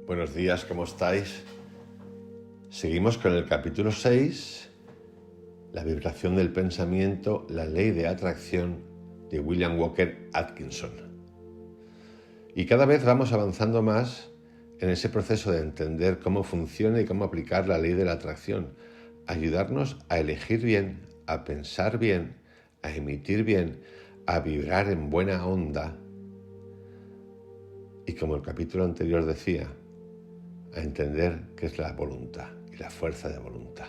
Buenos días, ¿cómo estáis? Seguimos con el capítulo 6, la vibración del pensamiento, la ley de atracción de William Walker Atkinson. Y cada vez vamos avanzando más en ese proceso de entender cómo funciona y cómo aplicar la ley de la atracción, ayudarnos a elegir bien, a pensar bien, a emitir bien, a vibrar en buena onda. Y como el capítulo anterior decía, a entender qué es la voluntad y la fuerza de voluntad.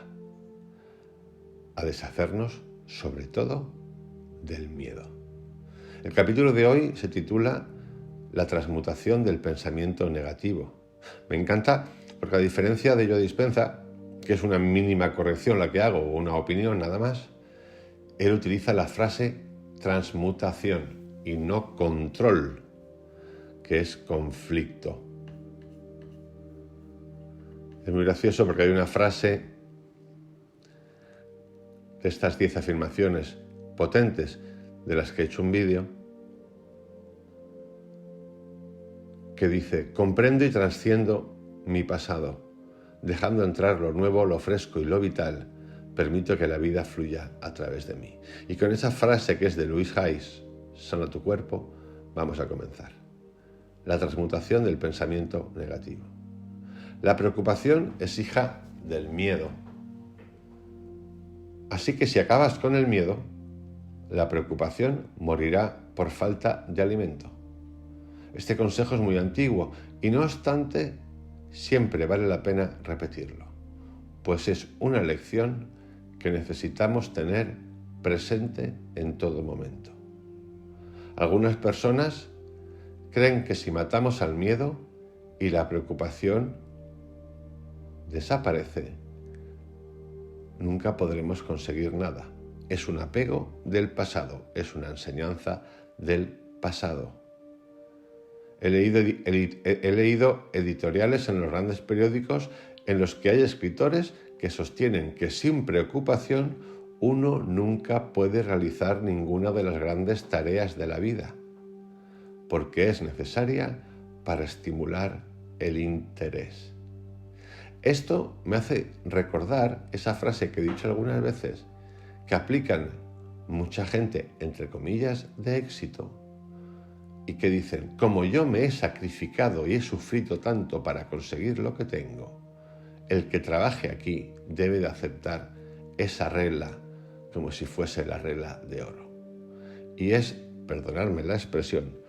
A deshacernos, sobre todo, del miedo. El capítulo de hoy se titula La transmutación del pensamiento negativo. Me encanta porque, a diferencia de Joe Dispenza, que es una mínima corrección la que hago, o una opinión nada más, él utiliza la frase transmutación y no control, que es conflicto. Es muy gracioso porque hay una frase de estas 10 afirmaciones potentes de las que he hecho un vídeo que dice: comprendo y trasciendo mi pasado, dejando entrar lo nuevo, lo fresco y lo vital, permito que la vida fluya a través de mí. Y con esa frase, que es de Louise Hay, Sana tu cuerpo, vamos a comenzar. La transmutación del pensamiento negativo. La preocupación es hija del miedo. Así que si acabas con el miedo, la preocupación morirá por falta de alimento. Este consejo es muy antiguo y, no obstante, siempre vale la pena repetirlo, pues es una lección que necesitamos tener presente en todo momento. Algunas personas creen que si matamos al miedo y la preocupación desaparece, nunca podremos conseguir nada. Es un apego del pasado, es una enseñanza del pasado. He leído editoriales en los grandes periódicos en los que hay escritores que sostienen que sin preocupación uno nunca puede realizar ninguna de las grandes tareas de la vida, porque es necesaria para estimular el interés. Esto me hace recordar esa frase que he dicho algunas veces, que aplican mucha gente, entre comillas, de éxito, y que dicen: como yo me he sacrificado y he sufrido tanto para conseguir lo que tengo, el que trabaje aquí debe de aceptar esa regla como si fuese la regla de oro. Y es, perdonadme la expresión,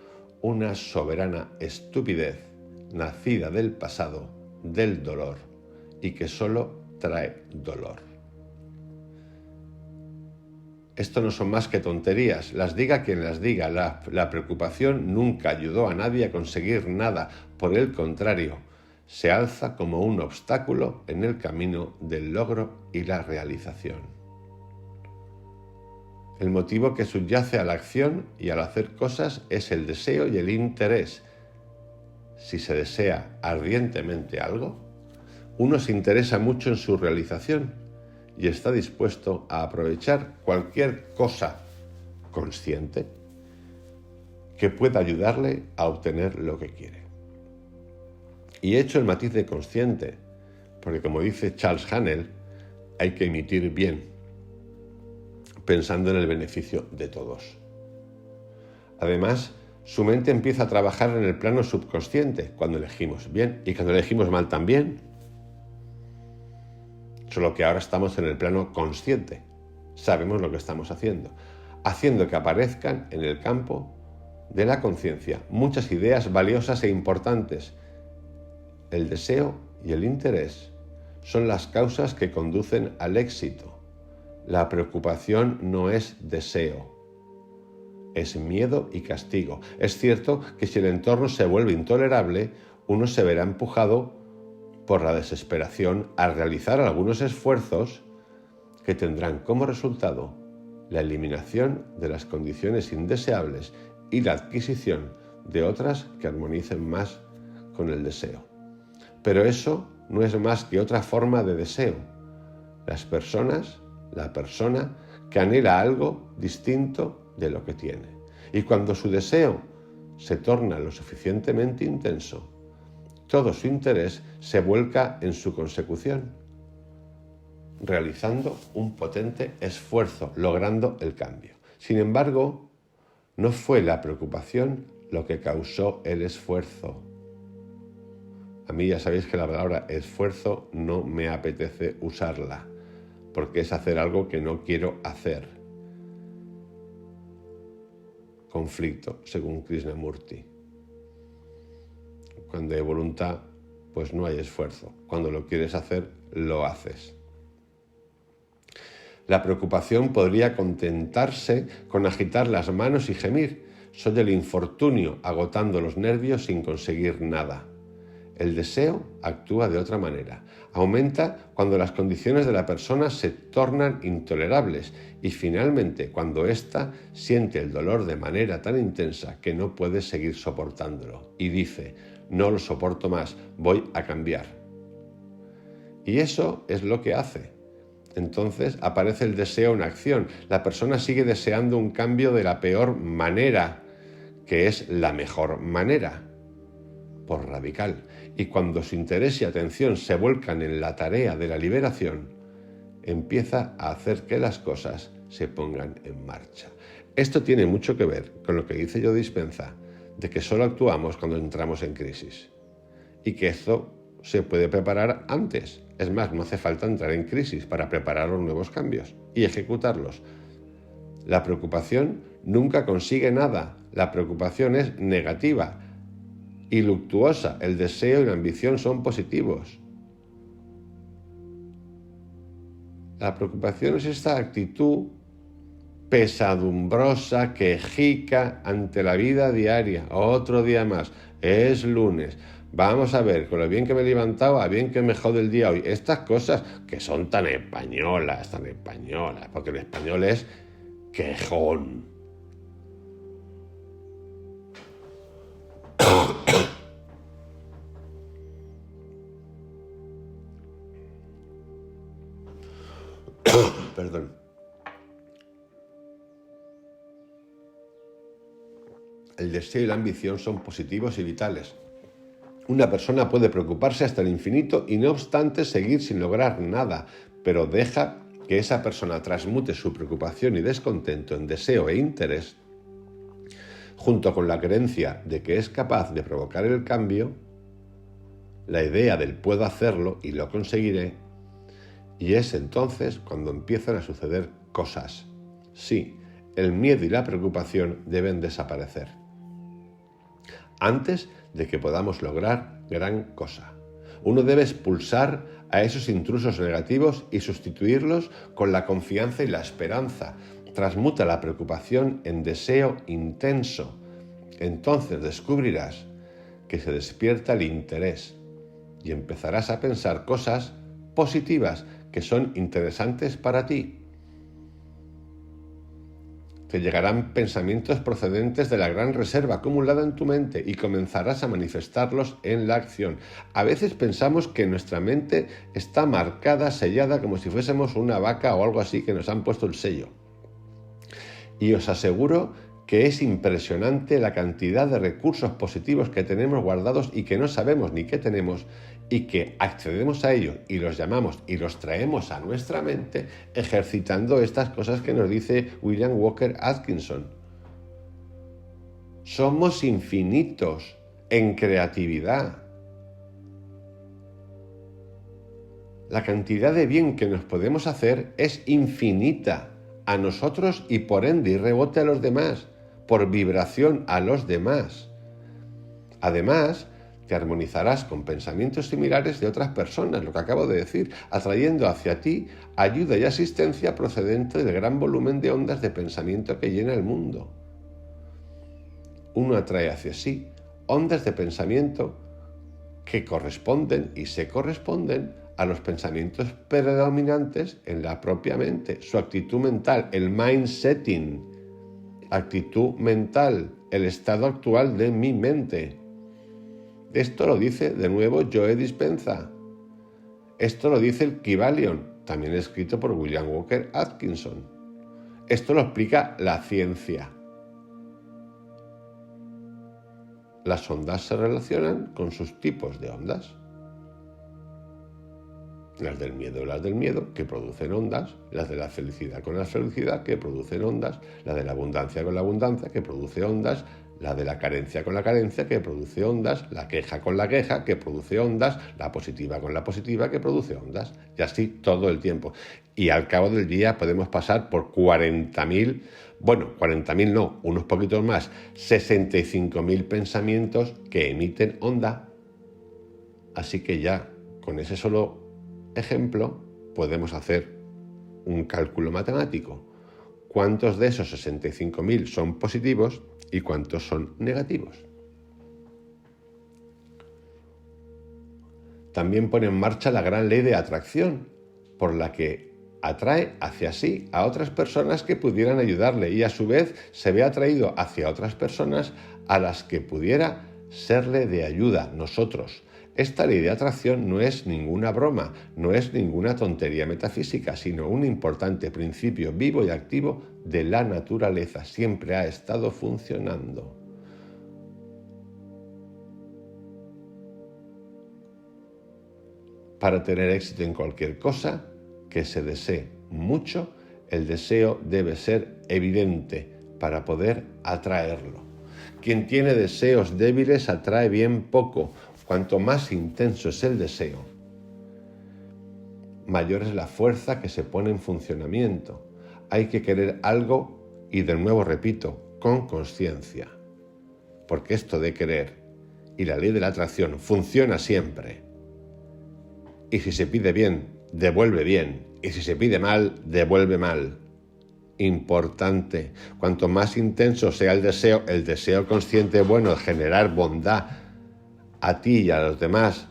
una soberana estupidez nacida del pasado, del dolor, y que solo trae dolor. Esto no son más que tonterías, las diga quien las diga. La preocupación nunca ayudó a nadie a conseguir nada, por el contrario, se alza como un obstáculo en el camino del logro y la realización. El motivo que subyace a la acción y al hacer cosas es el deseo y el interés. Si se desea ardientemente algo, uno se interesa mucho en su realización y está dispuesto a aprovechar cualquier cosa consciente que pueda ayudarle a obtener lo que quiere. Y he hecho el matiz de consciente, porque, como dice Charles Haanel, hay que emitir bien, pensando en el beneficio de todos. Además, su mente empieza a trabajar en el plano subconsciente cuando elegimos bien, y cuando elegimos mal también. Solo que ahora estamos en el plano consciente. Sabemos lo que estamos haciendo que aparezcan en el campo de la conciencia muchas ideas valiosas e importantes. El deseo y el interés son las causas que conducen al éxito. La preocupación no es deseo, es miedo y castigo. Es cierto que si el entorno se vuelve intolerable, uno se verá empujado por la desesperación a realizar algunos esfuerzos que tendrán como resultado la eliminación de las condiciones indeseables y la adquisición de otras que armonicen más con el deseo. Pero eso no es más que otra forma de deseo. La persona que anhela algo distinto de lo que tiene. Y cuando su deseo se torna lo suficientemente intenso, todo su interés se vuelca en su consecución, realizando un potente esfuerzo, logrando el cambio. Sin embargo, no fue la preocupación lo que causó el esfuerzo. A mí ya sabéis que la palabra esfuerzo no me apetece usarla, porque es hacer algo que no quiero hacer. Conflicto, según Krishnamurti. Cuando hay voluntad, pues no hay esfuerzo. Cuando lo quieres hacer, lo haces. La preocupación podría contentarse con agitar las manos y gemir. Soy el infortunio, agotando los nervios sin conseguir nada. El deseo actúa de otra manera. Aumenta cuando las condiciones de la persona se tornan intolerables y finalmente cuando ésta siente el dolor de manera tan intensa que no puede seguir soportándolo y dice: no lo soporto más, voy a cambiar. Y eso es lo que hace. Entonces aparece el deseo en acción. La persona sigue deseando un cambio de la peor manera, que es la mejor manera, por radical. Y cuando su interés y atención se vuelcan en la tarea de la liberación, empieza a hacer que las cosas se pongan en marcha. Esto tiene mucho que ver con lo que dice Joe Dispenza, de que solo actuamos cuando entramos en crisis y que esto se puede preparar antes. Es más, no hace falta entrar en crisis para preparar los nuevos cambios y ejecutarlos. La preocupación nunca consigue nada. La preocupación es negativa y luctuosa. El deseo y la ambición son positivos. La preocupación es esta actitud pesadumbrosa, quejica ante la vida diaria. Otro día más, es lunes, vamos a ver, con lo bien que me he levantado, a bien que me jode el día hoy. Estas cosas que son tan españolas, porque el español es quejón. Perdón. El deseo y la ambición son positivos y vitales. Una persona puede preocuparse hasta el infinito y no obstante seguir sin lograr nada, pero deja que esa persona transmute su preocupación y descontento en deseo e interés, junto con la creencia de que es capaz de provocar el cambio, la idea del puedo hacerlo y lo conseguiré, y es entonces cuando empiezan a suceder cosas. Sí, el miedo y la preocupación deben desaparecer antes de que podamos lograr gran cosa. Uno debe expulsar a esos intrusos negativos y sustituirlos con la confianza y la esperanza. Transmuta la preocupación en deseo intenso. Entonces descubrirás que se despierta el interés y empezarás a pensar cosas positivas que son interesantes para ti. Te llegarán pensamientos procedentes de la gran reserva acumulada en tu mente y comenzarás a manifestarlos en la acción. A veces pensamos que nuestra mente está marcada, sellada, como si fuésemos una vaca o algo así que nos han puesto el sello. Y os aseguro que es impresionante la cantidad de recursos positivos que tenemos guardados y que no sabemos ni qué tenemos y que accedemos a ellos y los llamamos y los traemos a nuestra mente ejercitando estas cosas que nos dice William Walker Atkinson. Somos infinitos en creatividad. La cantidad de bien que nos podemos hacer es infinita a nosotros y por ende y rebote a los demás, por vibración a los demás. Además, te armonizarás con pensamientos similares de otras personas, lo que acabo de decir, atrayendo hacia ti ayuda y asistencia procedente del gran volumen de ondas de pensamiento que llena el mundo. Uno atrae hacia sí ondas de pensamiento que corresponden y se corresponden a los pensamientos predominantes en la propia mente, su actitud mental, el mind setting, actitud mental, el estado actual de mi mente. Esto lo dice de nuevo Joe Dispenza. Esto lo dice el Kybalion, también escrito por William Walker Atkinson. Esto lo explica la ciencia. las ondas se relacionan con sus tipos de ondas. Las del miedo, que producen ondas, las de la felicidad con la felicidad, que producen ondas, la de la abundancia con la abundancia, que produce ondas, la de la carencia con la carencia, que produce ondas, la queja con la queja, que produce ondas, la positiva con la positiva, que produce ondas, y así todo el tiempo. Y al cabo del día podemos pasar por 40.000, bueno, 40.000 no, unos poquitos más, 65.000 pensamientos que emiten onda. Así que ya, con ese solo ejemplo, podemos hacer un cálculo matemático. ¿Cuántos de esos 65.000 son positivos y cuántos son negativos? También pone en marcha la gran ley de atracción, por la que atrae hacia sí a otras personas que pudieran ayudarle y a su vez se ve atraído hacia otras personas a las que pudiera serle de ayuda nosotros. Esta ley de atracción no es ninguna broma, no es ninguna tontería metafísica, sino un importante principio vivo y activo de la naturaleza. Siempre ha estado funcionando. Para tener éxito en cualquier cosa que se desee mucho, el deseo debe ser evidente para poder atraerlo. Quien tiene deseos débiles atrae bien poco. Cuanto más intenso es el deseo, mayor es la fuerza que se pone en funcionamiento. Hay que querer algo y, de nuevo repito, con conciencia. Porque esto de querer y la ley de la atracción funciona siempre. Y si se pide bien, devuelve bien. Y si se pide mal, devuelve mal. Importante. Cuanto más intenso sea el deseo consciente bueno de generar bondad a ti y a los demás,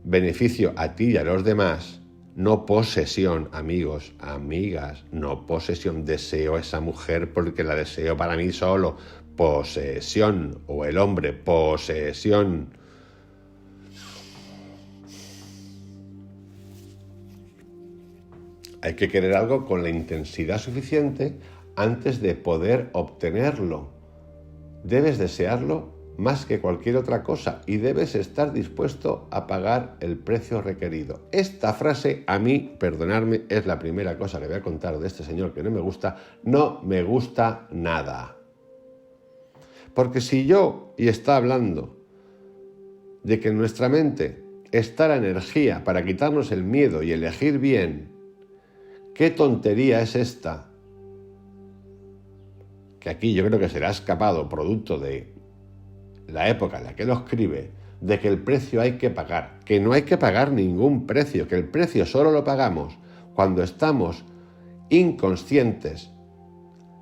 beneficio a ti y a los demás, no posesión, amigos, amigas, no posesión. Deseo a esa mujer porque la deseo para mí solo, posesión, o el hombre, posesión. Hay que querer algo con la intensidad suficiente antes de poder obtenerlo. Debes desearlo más que cualquier otra cosa y debes estar dispuesto a pagar el precio requerido. Esta frase, a mí, perdonadme, es la primera cosa que voy a contar de este señor que no me gusta nada. Porque si yo, y está hablando de que en nuestra mente está la energía para quitarnos el miedo y elegir bien, ¿qué tontería es esta? Que aquí yo creo que será escapado producto de la época en la que lo escribe, de que el precio hay que pagar, que no hay que pagar ningún precio, que el precio solo lo pagamos cuando estamos inconscientes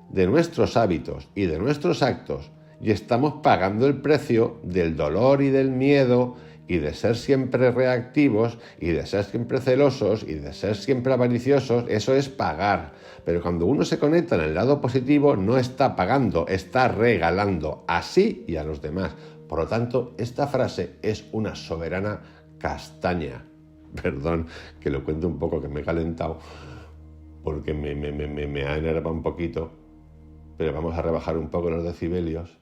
de nuestros hábitos y de nuestros actos y estamos pagando el precio del dolor y del miedo y de ser siempre reactivos y de ser siempre celosos y de ser siempre avariciosos. Eso es pagar. Pero cuando uno se conecta en el lado positivo, no está pagando, está regalando a sí y a los demás. Por lo tanto, esta frase es una soberana castaña. Perdón que lo cuento un poco, que me he calentado, porque me ha enervado un poquito, pero vamos a rebajar un poco los decibelios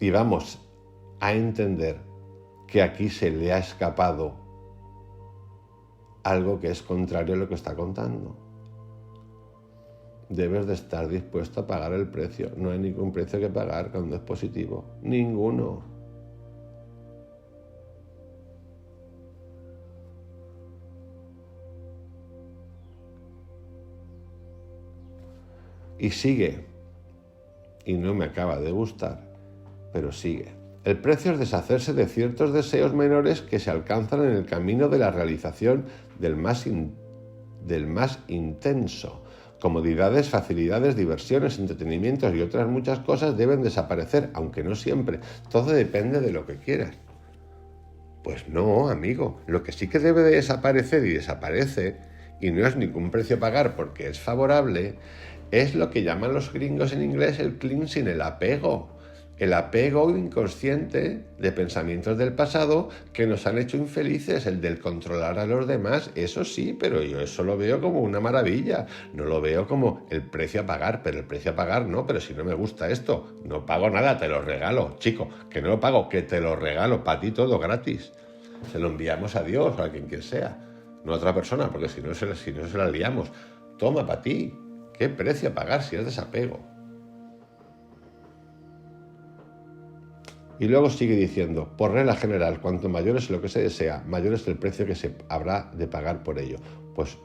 y vamos a entender que aquí se le ha escapado algo que es contrario a lo que está contando. Debes de estar dispuesto a pagar el precio. No hay ningún precio que pagar cuando es positivo. Ninguno. Y sigue. Y no me acaba de gustar, pero sigue. El precio es deshacerse de ciertos deseos menores que se alcanzan en el camino de la realización del más intenso. Comodidades, facilidades, diversiones, entretenimientos y otras muchas cosas deben desaparecer, aunque no siempre. Todo depende de lo que quieras. Pues no, amigo. Lo que sí que debe de desaparecer y desaparece, y no es ningún precio a pagar porque es favorable, es lo que llaman los gringos en inglés el cleansing, el apego. El apego inconsciente de pensamientos del pasado que nos han hecho infelices, el del controlar a los demás, eso sí, pero yo eso lo veo como una maravilla, no lo veo como el precio a pagar, pero el precio a pagar no, pero si no me gusta esto, no pago nada, te lo regalo, chico, que no lo pago, que te lo regalo, para ti todo gratis. Se lo enviamos a Dios o a quien sea, no a otra persona, porque si no se la liamos. Toma para ti, ¿qué precio a pagar si es desapego? Y luego sigue diciendo, por regla general, cuanto mayor es lo que se desea, mayor es el precio que se habrá de pagar por ello. Pues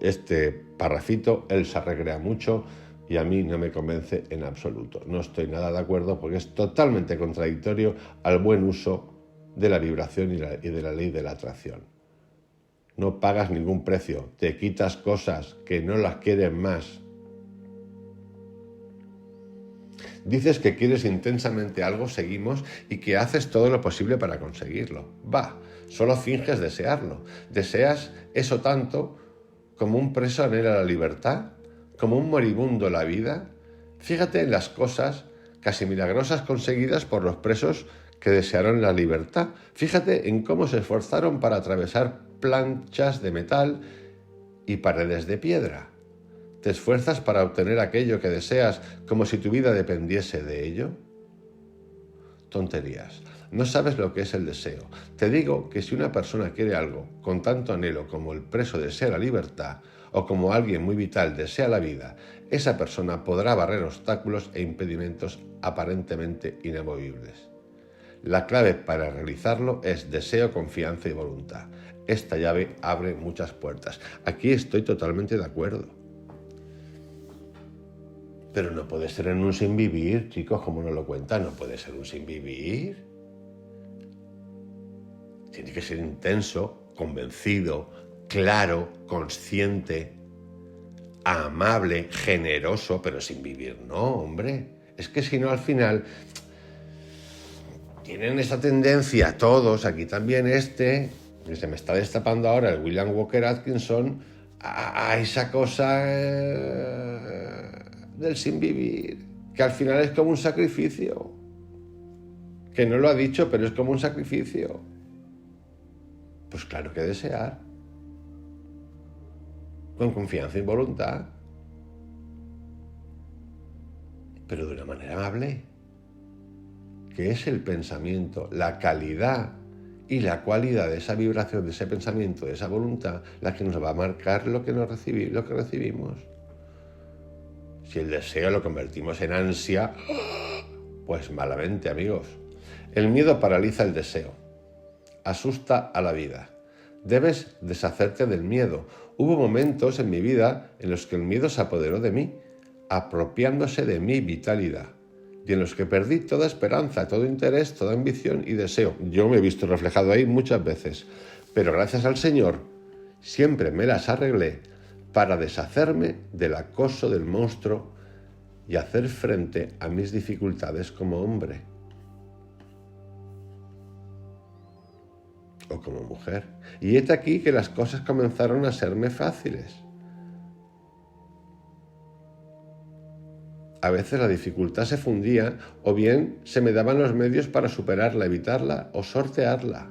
este parrafito, él se recrea mucho y a mí no me convence en absoluto. No estoy nada de acuerdo porque es totalmente contradictorio al buen uso de la vibración y de la ley de la atracción. No pagas ningún precio, te quitas cosas que no las quieren más. Dices que quieres intensamente algo, seguimos, y que haces todo lo posible para conseguirlo. Va, solo finges desearlo. Deseas eso tanto como un preso anhela la libertad, como un moribundo la vida. Fíjate en las cosas casi milagrosas conseguidas por los presos que desearon la libertad. Fíjate en cómo se esforzaron para atravesar planchas de metal y paredes de piedra. ¿Te esfuerzas para obtener aquello que deseas como si tu vida dependiese de ello? Tonterías. No sabes lo que es el deseo. Te digo que si una persona quiere algo con tanto anhelo como el preso desea la libertad, o como alguien muy vital desea la vida, esa persona podrá barrer obstáculos e impedimentos aparentemente inamovibles. La clave para realizarlo es deseo, confianza y voluntad. Esta llave abre muchas puertas. Aquí estoy totalmente de acuerdo. Pero no puede ser en un sin vivir, chicos, como nos lo cuentan, no puede ser un sin vivir. Tiene que ser intenso, convencido, claro, consciente, amable, generoso, pero sin vivir no, hombre. Es que si no, al final tienen esa tendencia todos, aquí también que se me está destapando ahora el William Walker Atkinson, a esa cosa del sin vivir, que al final es como un sacrificio, que no lo ha dicho, pero es como un sacrificio. Pues claro que desear, con confianza y voluntad, pero de una manera amable, que es el pensamiento, la calidad y la cualidad de esa vibración, de ese pensamiento, de esa voluntad, la que nos va a marcar lo que recibimos. Si el deseo lo convertimos en ansia, pues malamente, amigos. El miedo paraliza el deseo, asusta a la vida. Debes deshacerte del miedo. Hubo momentos en mi vida en los que el miedo se apoderó de mí, apropiándose de mi vitalidad, y en los que perdí toda esperanza, todo interés, toda ambición y deseo. Yo me he visto reflejado ahí muchas veces, pero gracias al Señor siempre me las arreglé para deshacerme del acoso del monstruo y hacer frente a mis dificultades como hombre o como mujer. Y hete aquí que las cosas comenzaron a serme fáciles. A veces la dificultad se fundía o bien se me daban los medios para superarla, evitarla o sortearla.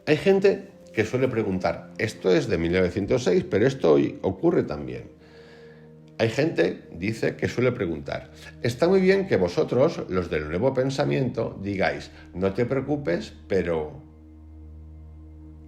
Hay gente que suele preguntar, esto es de 1906, pero esto hoy ocurre también. Hay gente, dice, que suele preguntar, está muy bien que vosotros, los del nuevo pensamiento, digáis, no te preocupes, pero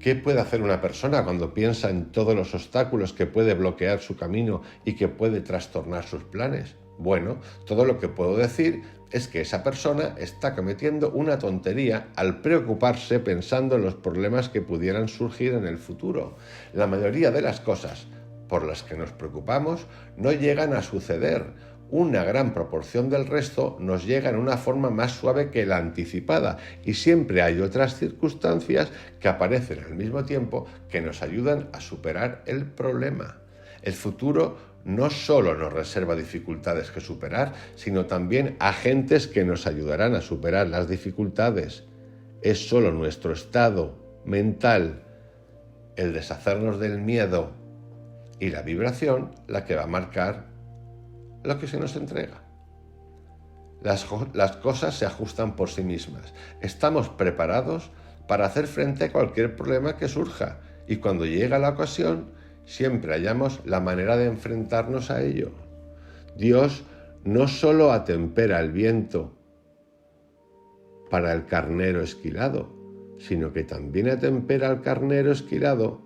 ¿qué puede hacer una persona cuando piensa en todos los obstáculos que puede bloquear su camino y que puede trastornar sus planes? Bueno, todo lo que puedo decir es que esa persona está cometiendo una tontería al preocuparse pensando en los problemas que pudieran surgir en el futuro. La mayoría de las cosas por las que nos preocupamos no llegan a suceder. Una gran proporción del resto nos llega en una forma más suave que la anticipada y siempre hay otras circunstancias que aparecen al mismo tiempo que nos ayudan a superar el problema. El futuro no solo nos reserva dificultades que superar, sino también agentes que nos ayudarán a superar las dificultades. Es solo nuestro estado mental, el deshacernos del miedo y la vibración, la que va a marcar lo que se nos entrega. Las cosas se ajustan por sí mismas. Estamos preparados para hacer frente a cualquier problema que surja y cuando llega la ocasión, siempre hallamos la manera de enfrentarnos a ello. Dios no solo atempera el viento para el carnero esquilado, sino que también atempera al carnero esquilado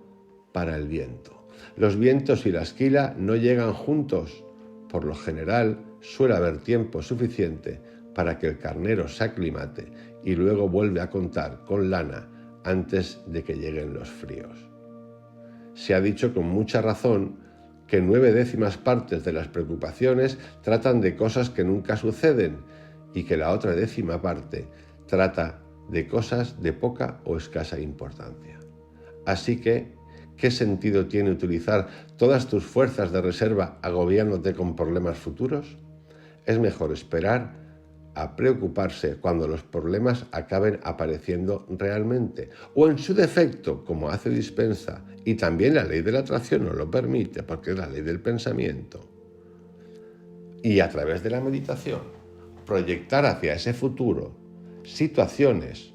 para el viento. Los vientos y la esquila no llegan juntos. Por lo general, suele haber tiempo suficiente para que el carnero se aclimate y luego vuelve a contar con lana antes de que lleguen los fríos. Se ha dicho con mucha razón que 9/10 partes de las preocupaciones tratan de cosas que nunca suceden y que la otra 10ª parte trata de cosas de poca o escasa importancia. Así que, ¿qué sentido tiene utilizar todas tus fuerzas de reserva agobiándote con problemas futuros? Es mejor esperar a preocuparse cuando los problemas acaben apareciendo realmente, o en su defecto, como hace Dispensa, y también la ley de la atracción nos lo permite, porque es la ley del pensamiento. Y a través de la meditación, proyectar hacia ese futuro situaciones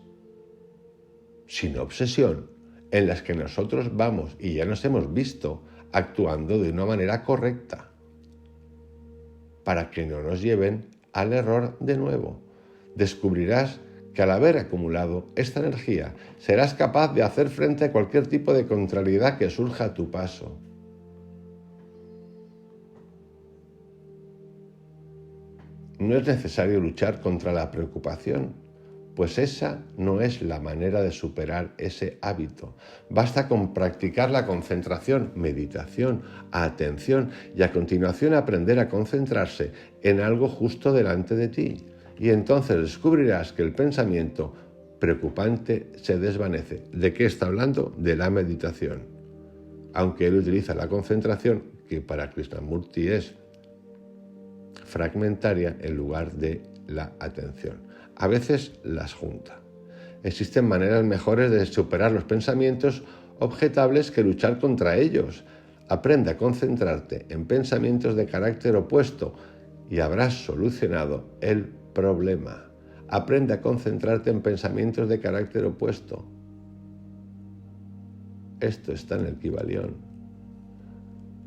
sin obsesión en las que nosotros vamos y ya nos hemos visto actuando de una manera correcta para que no nos lleven al error de nuevo. Descubrirás que al haber acumulado esta energía serás capaz de hacer frente a cualquier tipo de contrariedad que surja a tu paso. No es necesario luchar contra la preocupación, pues esa no es la manera de superar ese hábito. Basta con practicar la concentración, meditación, atención y a continuación aprender a concentrarse en algo justo delante de ti. Y entonces descubrirás que el pensamiento preocupante se desvanece. ¿De qué está hablando? De la meditación. Aunque él utiliza la concentración, que para Krishnamurti es fragmentaria en lugar de la atención. A veces las junta. Existen maneras mejores de superar los pensamientos objetables que luchar contra ellos. Aprende a concentrarte en pensamientos de carácter opuesto y habrás solucionado el problema. Aprende a concentrarte en pensamientos de carácter opuesto. Esto está en el Kybalión.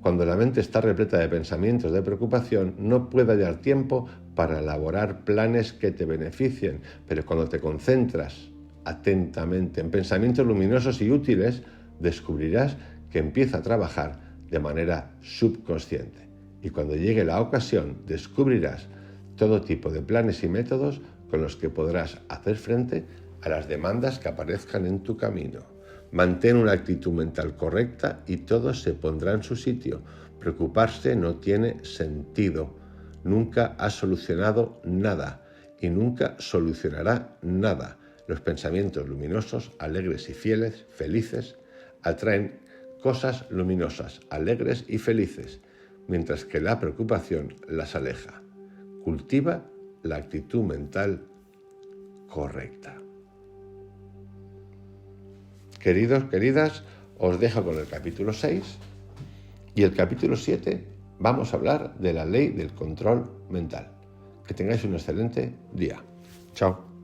Cuando la mente está repleta de pensamientos de preocupación, no puede hallar tiempo para elaborar planes que te beneficien, pero cuando te concentras atentamente en pensamientos luminosos y útiles, descubrirás que empieza a trabajar de manera subconsciente. Y cuando llegue la ocasión, descubrirás todo tipo de planes y métodos con los que podrás hacer frente a las demandas que aparezcan en tu camino. Mantén una actitud mental correcta y todo se pondrá en su sitio. Preocuparse no tiene sentido. Nunca ha solucionado nada y nunca solucionará nada. Los pensamientos luminosos, alegres y felices, atraen cosas luminosas, alegres y felices, mientras que la preocupación las aleja. Cultiva la actitud mental correcta. Queridos, queridas, os dejo con el capítulo 6 y el capítulo 7 vamos a hablar de la ley del control mental. Que tengáis un excelente día. Chao.